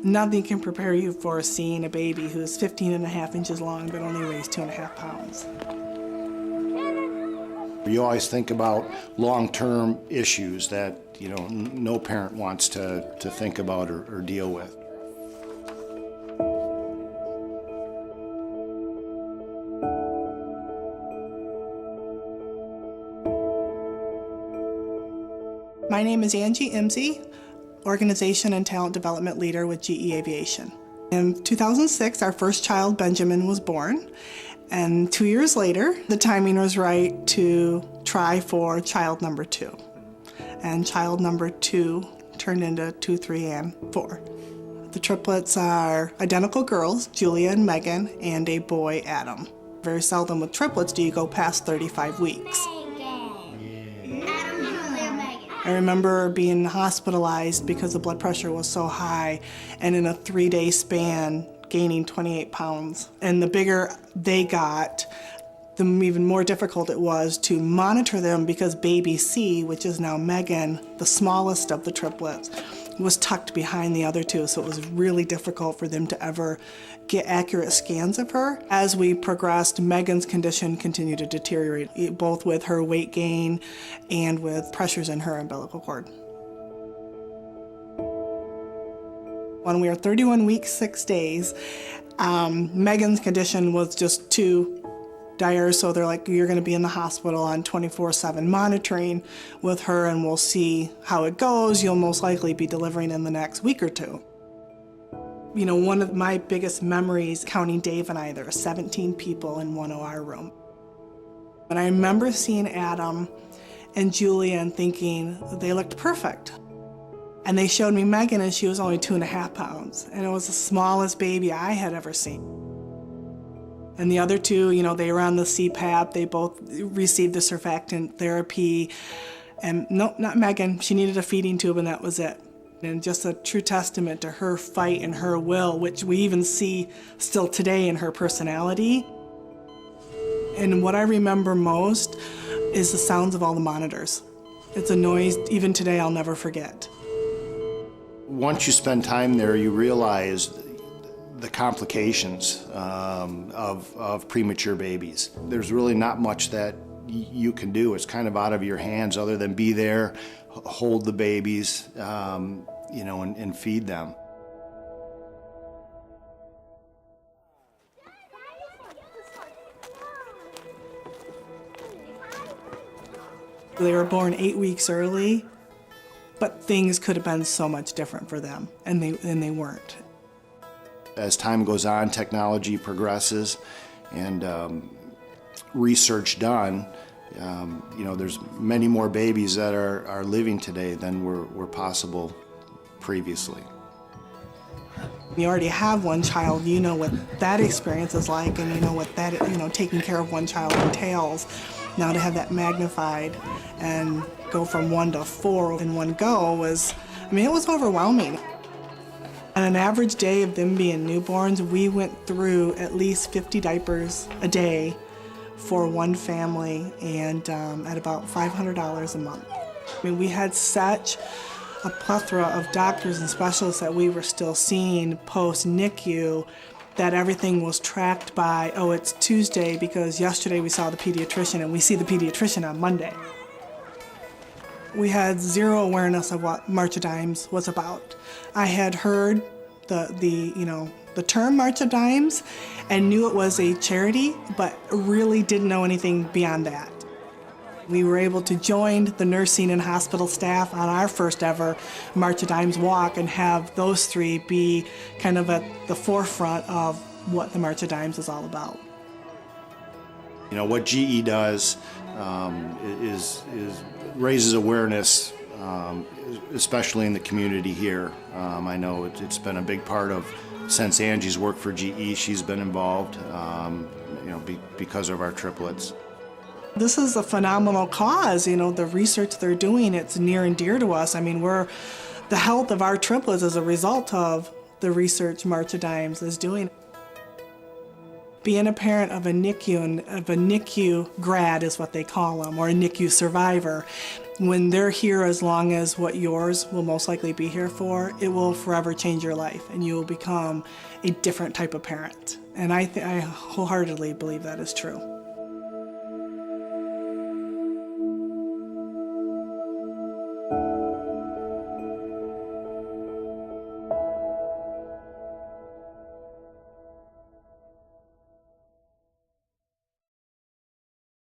Nothing can prepare you for seeing a baby who's 15.5 inches long but only weighs 2.5 pounds. You always think about long-term issues that, no parent wants to think about or deal with. My name is Angela Imse, Organization and Talent Development Leader with GE Aviation. In 2006, our first child, Benjamin, was born. And 2 years later, the timing was right to try for child number 2. And child number 2 turned into 2, 3, and 4. The triplets are identical girls, Julia and Megan, and a boy, Adam. Very seldom with triplets do you go past 35 weeks. I remember being hospitalized because the blood pressure was so high, and in a 3-day span, gaining 28 pounds. And the bigger they got, the even more difficult it was to monitor them because baby C, which is now Megan, the smallest of the triplets, was tucked behind the other two, so it was really difficult for them to ever get accurate scans of her. As we progressed, Megan's condition continued to deteriorate, both with her weight gain and with pressures in her umbilical cord. When we were 31 weeks, 6 days, Megan's condition was just too dire, so they're like, you're going to be in the hospital on 24/7 monitoring with her, and we'll see how it goes. You'll most likely be delivering in the next week or two. One of my biggest memories, counting Dave and I, there were 17 people in one OR room. And I remember seeing Adam and Julia and thinking they looked perfect. And they showed me Megan, and she was only 2.5 pounds. And it was the smallest baby I had ever seen. And the other two, they were on the CPAP. They both received the surfactant therapy. And no, not Megan. She needed a feeding tube, and that was it. And just a true testament to her fight and her will, which we even see still today in her personality. And what I remember most is the sounds of all the monitors. It's a noise, even today, I'll never forget. Once you spend time there, you realize the complications of premature babies. There's really not much that you can do. It's kind of out of your hands other than be there, hold the babies, and feed them. They were born 8 weeks early, but things could have been so much different for them, and they weren't. As time goes on, technology progresses, and research done, there's many more babies that are living today than were possible previously. You already have one child, you know what that experience is like, and you know what that, taking care of one child entails. Now to have that magnified and go from 1 to 4 in one go it was overwhelming. On an average day of them being newborns, we went through at least 50 diapers a day for one family, and at about $500 a month. We had such a plethora of doctors and specialists that we were still seeing post-NICU that everything was tracked by, it's Tuesday because yesterday we saw the pediatrician and we see the pediatrician on Monday. We had zero awareness of what March of Dimes was about. I had heard the term March of Dimes and knew it was a charity, but really didn't know anything beyond that. We were able to join the nursing and hospital staff on our first ever March of Dimes walk and have those three be kind of at the forefront of what the March of Dimes is all about. What GE does is raises awareness, especially in the community here. I know it's been a big part of, since Angie's worked for GE, she's been involved, because of our triplets. This is a phenomenal cause, the research they're doing, it's near and dear to us. The health of our triplets is a result of the research March of Dimes is doing. being a parent of a NICU, and of a NICU grad is what they call them, or a NICU survivor, when they're here as long as what yours will most likely be here for, it will forever change your life, and you will become a different type of parent. And I wholeheartedly believe that is true.